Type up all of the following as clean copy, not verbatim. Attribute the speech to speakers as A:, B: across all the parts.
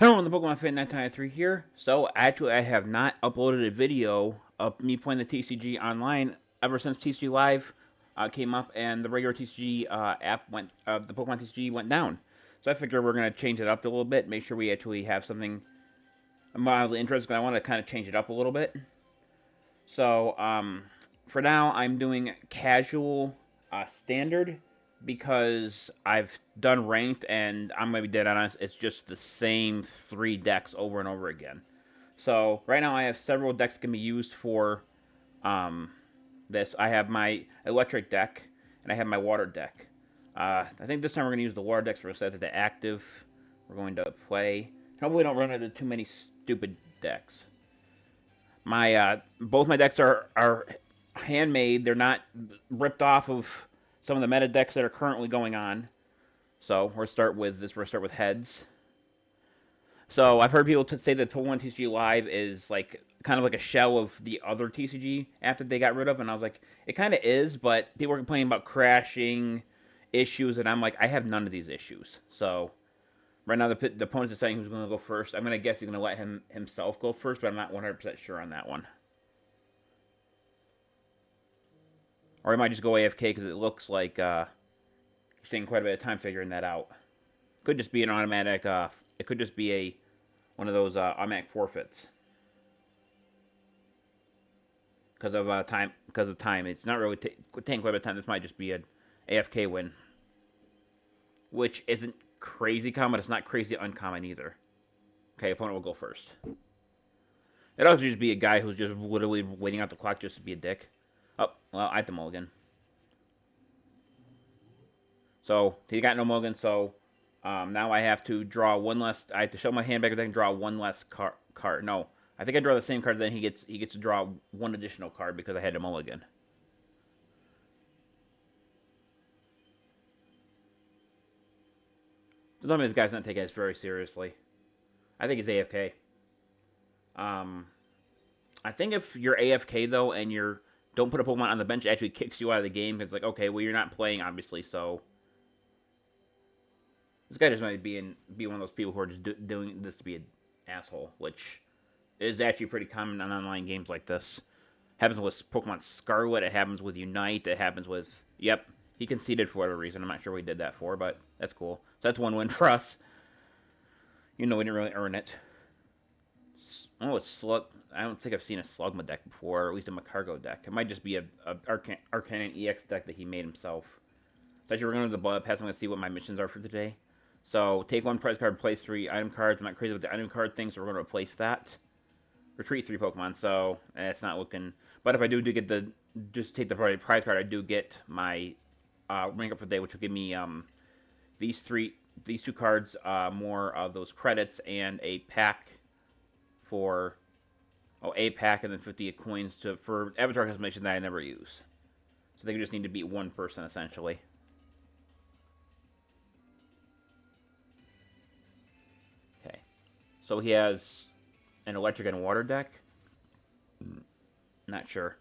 A: Hello, I'm the Pokemon Fan 1993 here. So, actually, I have not uploaded a video of me playing the TCG online ever since TCG Live came up and the regular TCG app went, the Pokemon TCG went down. So, I figure we're going to change it up a little bit, make sure we actually have something mildly interesting, because I want to kind of change it up a little bit. So, for now, I'm doing casual standard because I've done ranked and I'm going to be dead honest, it's just the same 3 decks over and over again. So, right now I have several decks that can be used for this. I have my electric deck and I have my water deck. I think this time we're going to use the water decks for set the active. We're going to play. Hopefully, we don't run into too many stupid decks. My both my decks are handmade. They're not ripped off of some of the meta decks that are currently going on. So we'll start with this. We'll start with heads. So I've heard people say that Pokemon TCG Live is like kind of like a shell of the other TCG app that they got rid of, and I was like, it kind of is, but people are complaining about crashing issues, and I'm like, I have none of these issues. So right now the opponent's deciding who's going to go first. I'm going to guess he's going to let himself go first, but I'm not 100% sure on that one. Or he might just go AFK because it looks like he's taking quite a bit of time figuring that out. Could just be an automatic. It could just be one of those automatic forfeits because of time. Because of time, it's not really taking quite a bit of time. This might just be an AFK win, which isn't crazy common, but it's not crazy uncommon either. Okay, opponent will go first. It also just be a guy who's just literally waiting out the clock just to be a dick. Oh, well, I have to mulligan. So, he got no mulligan, so now I have to draw one less. I have to show my hand back and then draw one less card. No, I think I draw the same card, then he gets to draw one additional card because I had a mulligan. So some of these guys not taking this very seriously. I think he's AFK. I think if you're AFK though and you're don't put a Pokemon on the bench, it actually kicks you out of the game. It's like, okay, well, you're not playing, obviously, so this guy just might be one of those people who are just doing this to be an asshole, which is actually pretty common on online games like this. Happens with Pokemon Scarlet. It happens with Unite. It happens with... Yep, he conceded for whatever reason. I'm not sure what he did that for, but that's cool. So that's one win for us. You know, we didn't really earn it. Oh, it's Slug. I don't think I've seen a Slugma deck before, or at least a Macargo deck. It might just be a Arcanine EX deck that he made himself. So actually, we're going to the blood pass. I'm going to see what my missions are for today. So, take 1 prize card, replace 3 item cards. I'm not crazy with the item card thing, so we're going to replace that. Retreat 3 Pokemon, so it's not looking... But if I do get the... Just take the prize card, I do get my rank up for the day, which will give me these 2 cards, more of those credits, and a pack for... Oh, a pack and then 50 coins for avatar customization that I never use. So they just need to beat 1 person, essentially. Okay. So he has an electric and water deck. Not sure.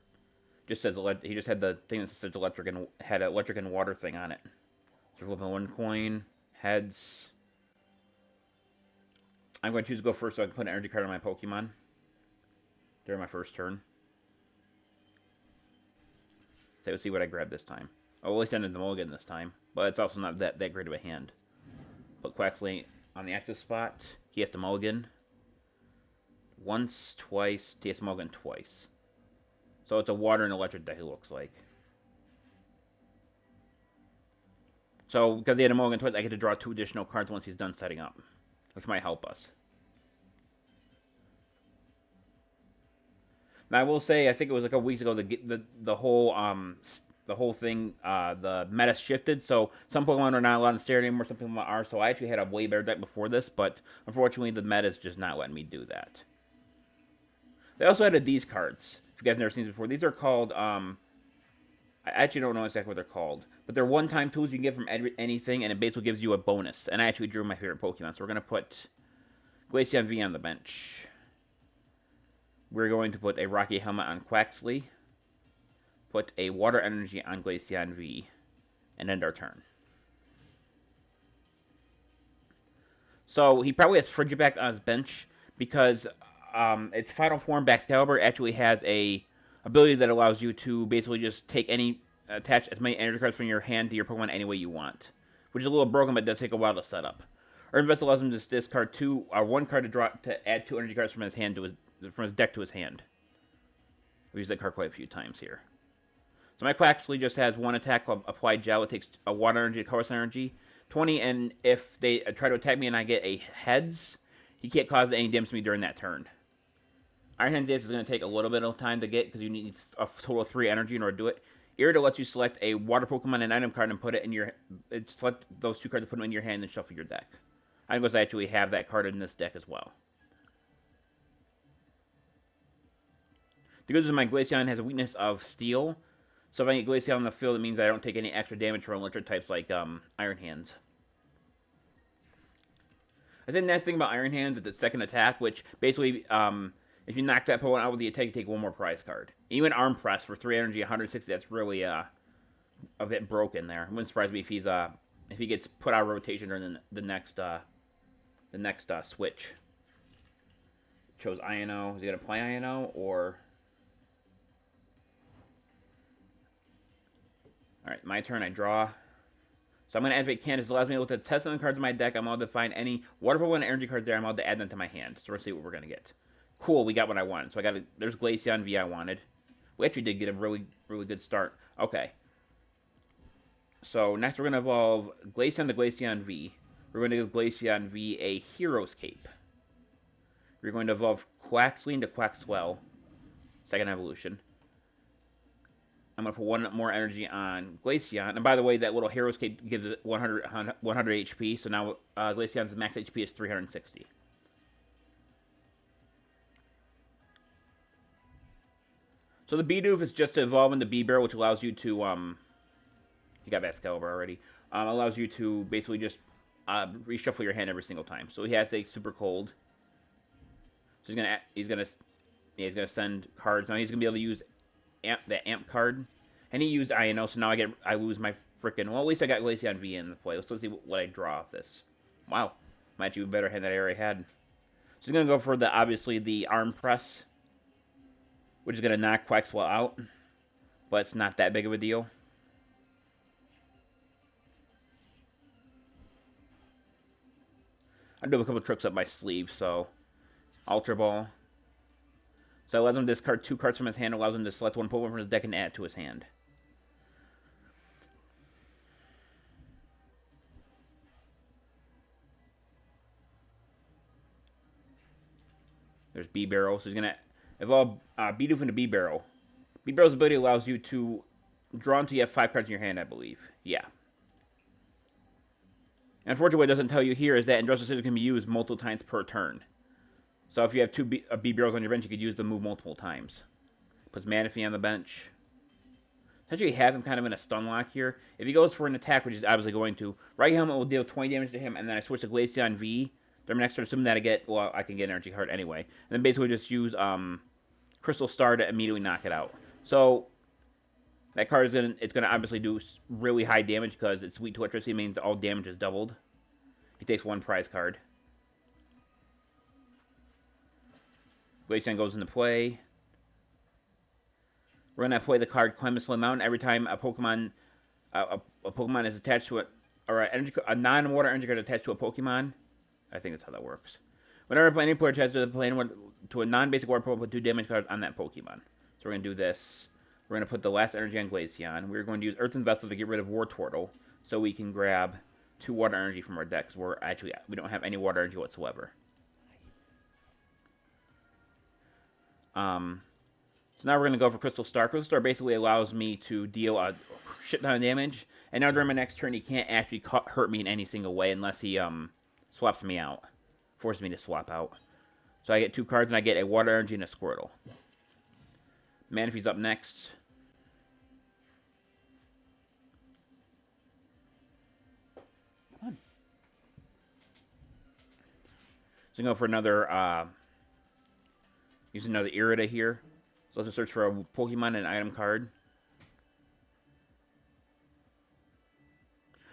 A: Just says he just had the thing that says electric and had an electric and water thing on it. So flipping 1 coin, heads. I'm going to choose to go first so I can put an energy card on my Pokemon during my first turn. So let's see what I grab this time. Oh, at least I ended the mulligan this time, but it's also not that great of a hand. Put Quaxley on the active spot. He has to mulligan once, twice. He has to mulligan twice. So it's a water and electric deck, it looks like. So because he had a mulligan twice, I get to draw 2 additional cards once he's done setting up, which might help us. Now I will say, I think it was like a week ago, the whole thing, the meta shifted, so some Pokemon are not allowed to stare anymore, some Pokemon are, so I actually had a way better deck before this, but unfortunately the meta is just not letting me do that. They also added these cards, if you guys have never seen these before. These are called, I actually don't know exactly what they're called, but they're one-time tools you can get from anything, and it basically gives you a bonus, and I actually drew my favorite Pokemon, so we're going to put Glaceon V on the bench. We're going to put a Rocky Helmet on Quaxley, put a Water Energy on Glaceon V, and end our turn. So he probably has Frigiback on his bench because its final form, Baxcabilbur, actually has a ability that allows you to basically just take attach as many energy cards from your hand to your Pokemon any way you want, which is a little broken, but it does take a while to set up. Earth Vessel allows him to discard one card to draw to add 2 energy cards from his deck to his hand. I've used that card quite a few times here. So my Quaxley just has one attack called Applied Gel. It takes a water energy, a colorless energy, 20, and if they try to attack me and I get a heads, he can't cause any damage to me during that turn. Iron Hands Dance is going to take a little bit of time to get because you need a total of 3 energy in order to do it. Irida lets you select a water Pokemon and item card and put it in your. Select those 2 cards and put them in your hand and shuffle your deck. I think I actually have that card in this deck as well. The good news is my Glaceon has a weakness of Steel. So if I get Glaceon on the field, it means I don't take any extra damage from electric types like Iron Hands. I said the nice thing about Iron Hands is its second attack, which basically, if you knock that Pokemon out with the attack, you take 1 more prize card. Even Arm Press for 3 energy, 160, that's really a bit broken there. It wouldn't surprise me if he gets put out of rotation during the next switch. Chose Ino. Is he going to play Ino or... Alright, my turn, I draw. So I'm going to activate Candace. It allows me to look at test some cards in my deck. I'm allowed to find any water Pokemon and energy cards there. I'm allowed to add them to my hand. So we're going to see what we're going to get. Cool, we got what I wanted. So there's Glaceon V I wanted. We actually did get a really, really good start. Okay. So next we're going to evolve Glaceon to Glaceon V. We're going to give Glaceon V a Hero's Cape. We're going to evolve Quaxley to Quaxwell. Second evolution. I'm going to put 1 more energy on Glaceon. And by the way, that little Hero's Cape gives it 100 HP. So now Glaceon's max HP is 360. So the Bidoof is just to evolve into Beedbarrel, which allows you to... you got Baxcabilbur already. Allows you to basically just reshuffle your hand every single time. So he has to take Super Cold. So he's gonna send cards. Now he's gonna be able to use the Amp card, and he used Ino. So now I lose my freaking. Well, at least I got Glaceon V in the play. Let's see what I draw off this. Wow, might actually be a better hand that I already had. So he's gonna go for obviously the Arm Press, which is gonna knock Quaxwell out, but it's not that big of a deal. I do have a couple tricks up my sleeve, so Ultra Ball. So it allows him to discard 2 cards from his hand, allows him to select 1 Pokemon from his deck and add it to his hand. There's Beedbarrel, so he's going to evolve Bidoof into Beedbarrel. Beedbarrel's ability allows you to draw until you have 5 cards in your hand, I believe. Yeah. Unfortunately, what it doesn't tell you here is that Industrial Scissors can be used multiple times per turn. So if you have 2 Beedbarrels on your bench, you could use the move multiple times. Puts Manaphy on the bench. Essentially, you have him kind of in a stun lock here. If he goes for an attack, which he's obviously going to, Right Helmet will deal 20 damage to him, and then I switch to Glaceon V. During my next turn, assuming that I can get an energy card anyway. And then basically just use Crystal Star to immediately knock it out. So that card is gonna obviously do really high damage because it's weak to electricity, means all damage is doubled. He takes 1 prize card. Glaceon goes into play. We're gonna play the card Climb the Slim Mountain every time a Pokemon is attached to it, or a non-water energy card attached to a Pokemon. I think that's how that works. Whenever any player attached to a non-basic water Pokemon, put 2 damage cards on that Pokemon. So we're gonna do this. We're gonna put the last energy on Glaceon. We're going to use Earthen Vessel to get rid of Wartortle, so we can grab 2 water energy from our decks. We don't have any water energy whatsoever. So now we're going to go for Crystal Star. Crystal Star basically allows me to deal a shit ton of damage. And now during my next turn, he can't actually hurt me in any single way unless he swaps me out. Forces me to swap out. So I get 2 cards and I get a Water Energy and a Squirtle. Manaphy's up next. Come on. So I'm going to go for another... use another Irida here. So let's just search for a Pokemon and an item card.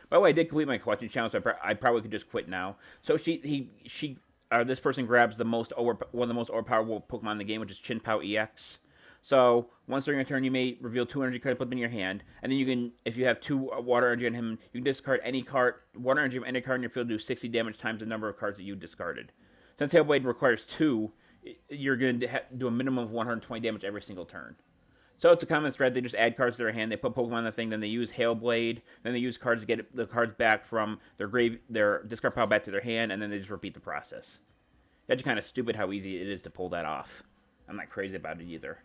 A: By the way, I did complete my collection challenge, so I probably could just quit now. So this person grabs one of the most overpowered Pokemon in the game, which is Chein EX. So once during a turn, you may reveal 2 energy cards, put them in your hand, and then you can, if you have 2 water energy on him, you can discard any card, water energy of any card in your field, do 60 damage times the number of cards that you discarded. Since Hailblade requires 2, you're going to do a minimum of 120 damage every single turn. So it's a common thread. They just add cards to their hand. They put Pokemon on the thing. Then they use Hailblade. Then they use cards to get the cards back from their discard pile back to their hand. And then they just repeat the process. That's just kind of stupid how easy it is to pull that off. I'm not crazy about it either.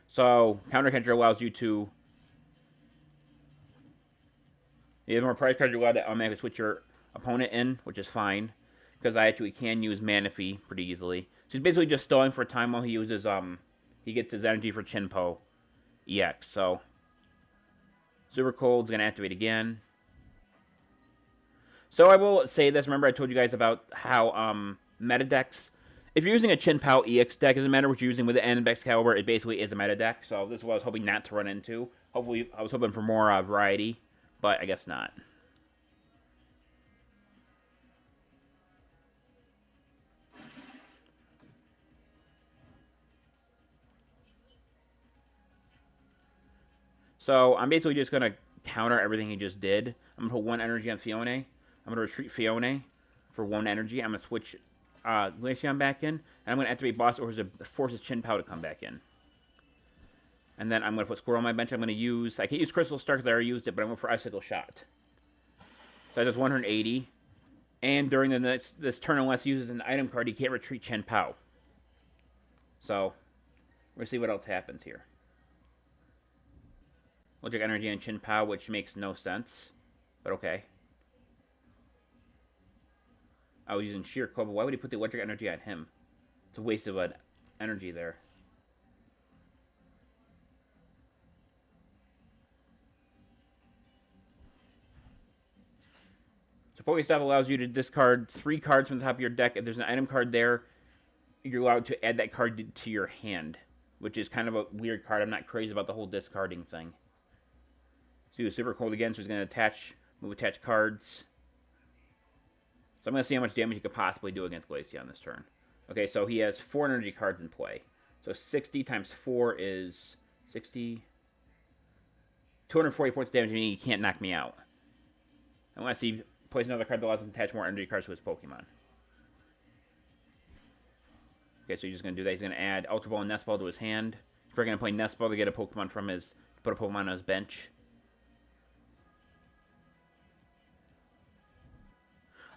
A: So counter catcher allows you to. You have more prize cards, you're allowed to automatically switch your opponent in, which is fine, because I actually can use Manaphy pretty easily. So he's basically just stalling for time while he uses he gets his energy for Chein EX. So Super Cold's gonna activate again. So I will say this. Remember, I told you guys about how meta decks. If you're using a Chein EX deck, it doesn't matter what you're using with the end of Baxcabilbur, it basically is a meta deck. So this is what I was hoping not to run into. Hopefully, I was hoping for more variety, but I guess not. So I'm basically just going to counter everything he just did. I'm going to put 1 energy on Fione. I'm going to retreat Fione for 1 energy. I'm going to switch Glaceon back in. And I'm going to activate Boss Orders to force his Chein to come back in. And then I'm going to put Squirrel on my bench. I'm going to use... I can't use Crystal Star because I already used it, but I'm going for Icicle Shot. So that does 180. And during this turn, unless he uses an item card, he can't retreat Chein. So, we'll see what else happens here. Electric Energy on Chein, which makes no sense. But okay. I was using Sheer Cold, but why would he put the Electric Energy on him? It's a waste of an energy there. So Pokestop allows you to discard 3 cards from the top of your deck. If there's an item card there, you're allowed to add that card to your hand, which is kind of a weird card. I'm not crazy about the whole discarding thing. So he was Super Cold again, so he's going to move attach cards. So I'm going to see how much damage he could possibly do against Glaceon this turn. Okay, so he has 4 energy cards in play. So 60 times 4 is 60. 240 points of damage, meaning he can't knock me out. Unless he plays another card that allows him to attach more energy cards to his Pokemon. Okay, so he's just going to do that. He's going to add Ultra Ball and Nest Ball to his hand. If we're going to play Nest Ball to get a Pokemon from his... put a Pokemon on his bench.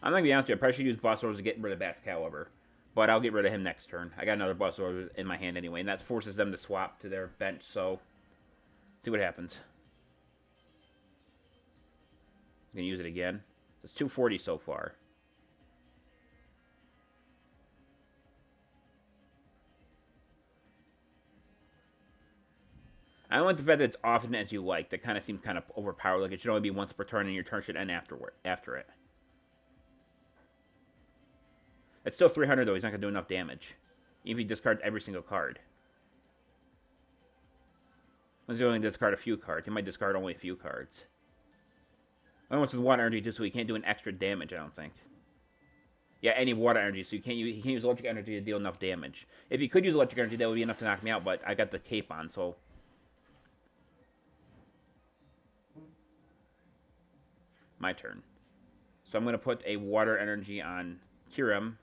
A: I'm not going to be honest with you. I probably should use Boss Orders to get rid of Baxcabilbur. But I'll get rid of him next turn. I got another Boss Order in my hand anyway. And that forces them to swap to their bench. So, see what happens. I'm going to use it again. It's 240 so far. I don't like the fact that it's often as you like. That kind of seems kind of overpowered. Like it should only be once per turn and your turn should end after it. It's still 300 though. He's not going to do enough damage. Even if he discards every single card. Unless he only discard a few cards. He might discard only a few cards. Only wants with water energy too, so he can't do an extra damage, I don't think. Yeah, any water energy, so he can't use electric energy to deal enough damage. If he could use electric energy, that would be enough to knock me out, but I got the cape on, so... My turn. So I'm going to put a water energy on Kyurem.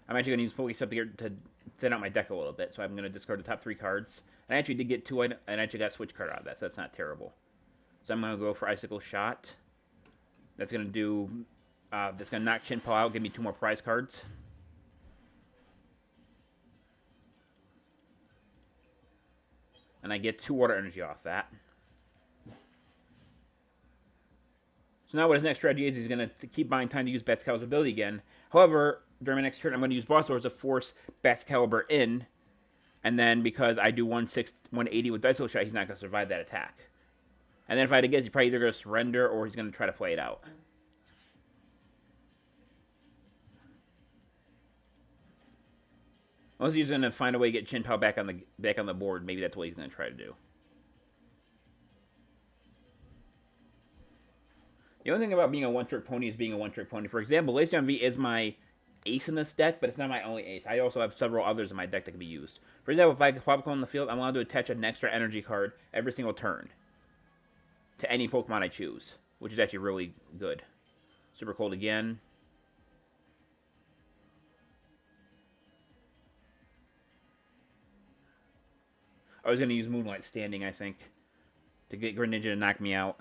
A: I'm actually going to use Pokestop here to thin out my deck a little bit, so I'm going to discard the top 3 cards. And I actually did get 2, and I actually got a switch card out of that, so that's not terrible. So I'm going to go for Icicle Shot. That's going to do... that's going to knock Chein out, give me 2 more prize cards. And I get 2 water energy off that. So now what his next strategy is, he's going to keep buying time to use Baxcabilbur's ability again. However, during my next turn, I'm going to use Boss Orders to force Baxcabilbur in. And then because I do 180 with Icicle Shot, he's not going to survive that attack. And then if I had to guess, he's probably either going to surrender or he's going to try to play it out. Unless he's going to find a way to get Chein back on the board, maybe that's what he's going to try to do. The only thing about being a one-trick pony is being a one-trick pony. For example, Lesion V is my ace in this deck, but it's not my only ace. I also have several others in my deck that can be used. For example, if I pop on the field, I'm allowed to attach an extra energy card every single turn to any Pokemon I choose, which is actually really good. Super Cold again. I was going to use Moonlight Standing, I think, to get Greninja to knock me out.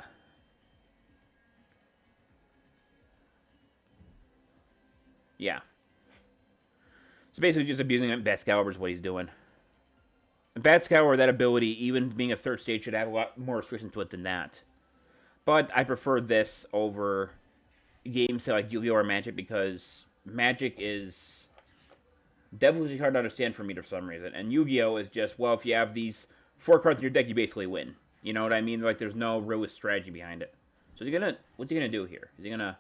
A: Yeah. So basically just abusing Baxcabilbur is what he's doing. And Baxcabilbur, that ability, even being a third stage, should have a lot more restrictions to it than that. But I prefer this over games like Yu-Gi-Oh! Or Magic because Magic is definitely hard to understand for me for some reason. And Yu-Gi-Oh! Is just, well, if you have these 4 cards in your deck, you basically win. You know what I mean? Like, there's no real strategy behind it. So what's he gonna do here? Is he gonna...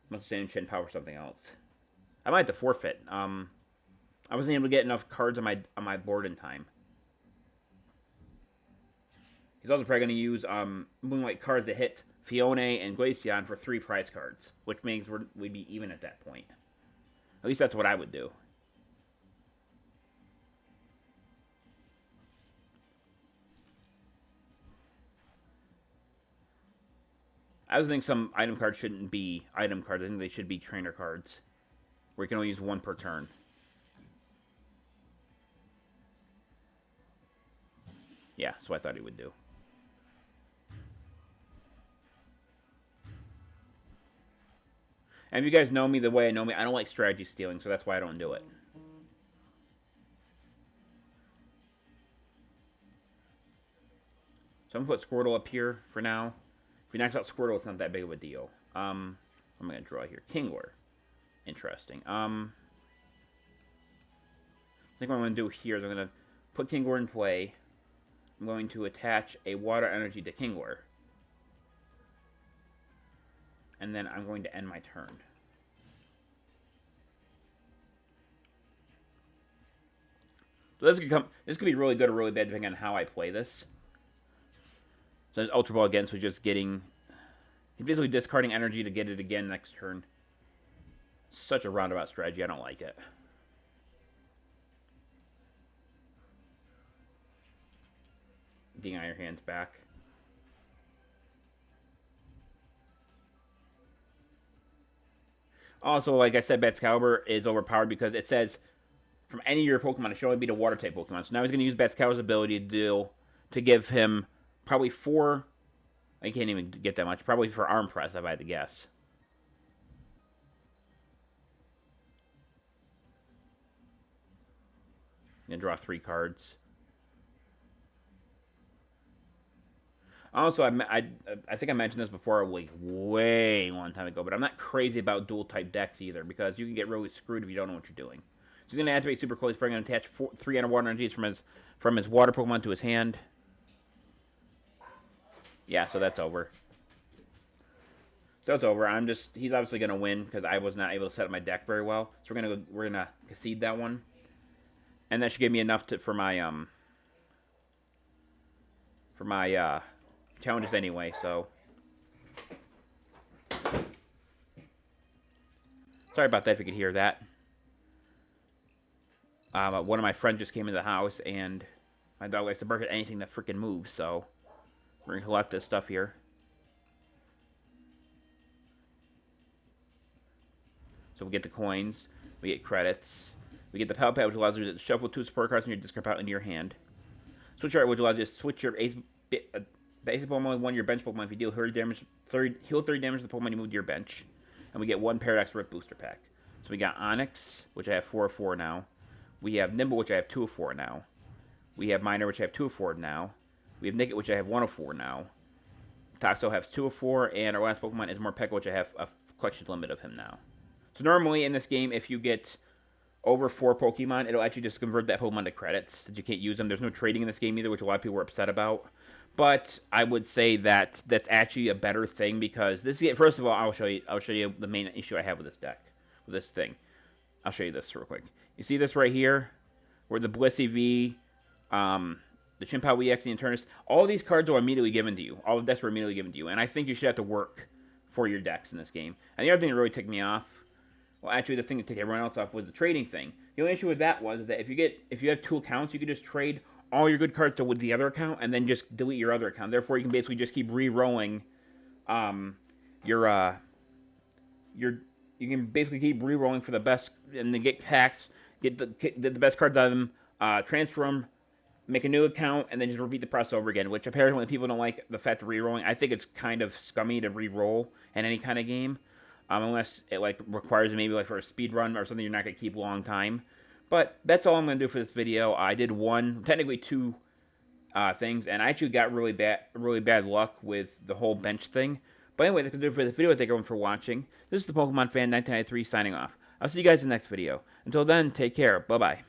A: must have Chein Power or something else. I might have to forfeit. I wasn't able to get enough cards on my board in time. He's also probably going to use Moonlight cards that hit Fiona and Glaceon for 3 prize cards, which means we'd be even at that point. At least that's what I would do. I also think some item cards shouldn't be item cards. I think they should be trainer cards, where you can only use 1 per turn. Yeah, that's what I thought he would do. And if you guys know me the way I know me, I don't like strategy stealing, so that's why I don't do it. So I'm going to put Squirtle up here for now. If he knocks out Squirtle, it's not that big of a deal. What am I going to draw here? Kingler. Interesting. I think what I'm going to do here is I'm going to put Kingler in play. I'm going to attach a water energy to Kingler. And then I'm going to end my turn. So this could be really good or really bad depending on how I play this. So there's Ultra Ball again, so just getting... he's basically discarding energy to get it again next turn. Such a roundabout strategy, I don't like it. Getting Iron Hands back. Also, like I said, Baxcabilbur is overpowered because it says from any of your Pokemon, it should only beat a Water-type Pokemon. So now he's going to use Baxcabilbur's ability to give him probably 4... I can't even get that much. Probably for Arm Press, if I had to guess. I'm going to draw 3 cards. Also, I think I mentioned this before, like way long time ago, but I'm not crazy about dual-type decks either, because you can get really screwed if you don't know what you're doing. So he's going to activate Super Cold. He's probably going to attach 3 underwater energies from his water Pokemon to his hand. Yeah, so that's over. So it's over. He's obviously going to win because I was not able to set up my deck very well. So we're gonna concede that one, and that should give me enough for my challenges anyway. So sorry about that if you could hear that. One of my friends just came into the house, and my dog likes to bark at anything that freaking moves. So we're gonna collect this stuff here. So we get the coins, we get credits, we get the Power Pad, which allows you to shuffle 2 support cards from your discard pile into your hand. Switch Art, which allows you to switch your basic Pokemon with 1 of your bench Pokemon if you deal 30 damage, heal 30 damage to the Pokemon you move to your bench. And we get 1 Paradox Rift booster pack. So we got Onyx, which I have 4 of 4 now. We have Nimble, which I have 2 of 4 now. We have Miner, which I have 2 of 4 now. We have Nickit, which I have 1 of 4 now. Toxo has 2 of 4, and our last Pokemon is Morpeko, which I have a collection limit of him now. So normally in this game, if you get over 4 Pokemon, it'll actually just convert that Pokemon to credits, that you can't use them. There's no trading in this game either, which a lot of people were upset about. But I would say that that's actually a better thing because this. First of all, I'll show you. I'll show you the main issue I have with this deck, with this thing. I'll show you this real quick. You see this right here, where the Blissey V, the Chimpa EX, the Internus, all these cards are immediately given to you. All the decks were immediately given to you, and I think you should have to work for your decks in this game. And the other thing that really ticked me off, well, actually the thing that ticked everyone else off was the trading thing. The only issue with that was that if you have two accounts, you could just trade all your good cards to with the other account and then just delete your other account. Therefore, you can basically just keep re-rolling your you can basically keep re-rolling for the best and then get packs, get the best cards out of them, transfer them, make a new account, and then just repeat the process over again, which apparently people don't like the fact of re-rolling. I think it's kind of scummy to re-roll in any kind of game, unless it like requires maybe like for a speed run or something you're not going to keep a long time. But that's all I'm going to do for this video. I did technically two things, and I actually got really bad luck with the whole bench thing. But anyway, that's going to do it for this video. Thank everyone for watching. This is the Pokemon Fan 1993 signing off. I'll see you guys in the next video. Until then, take care. Bye-bye.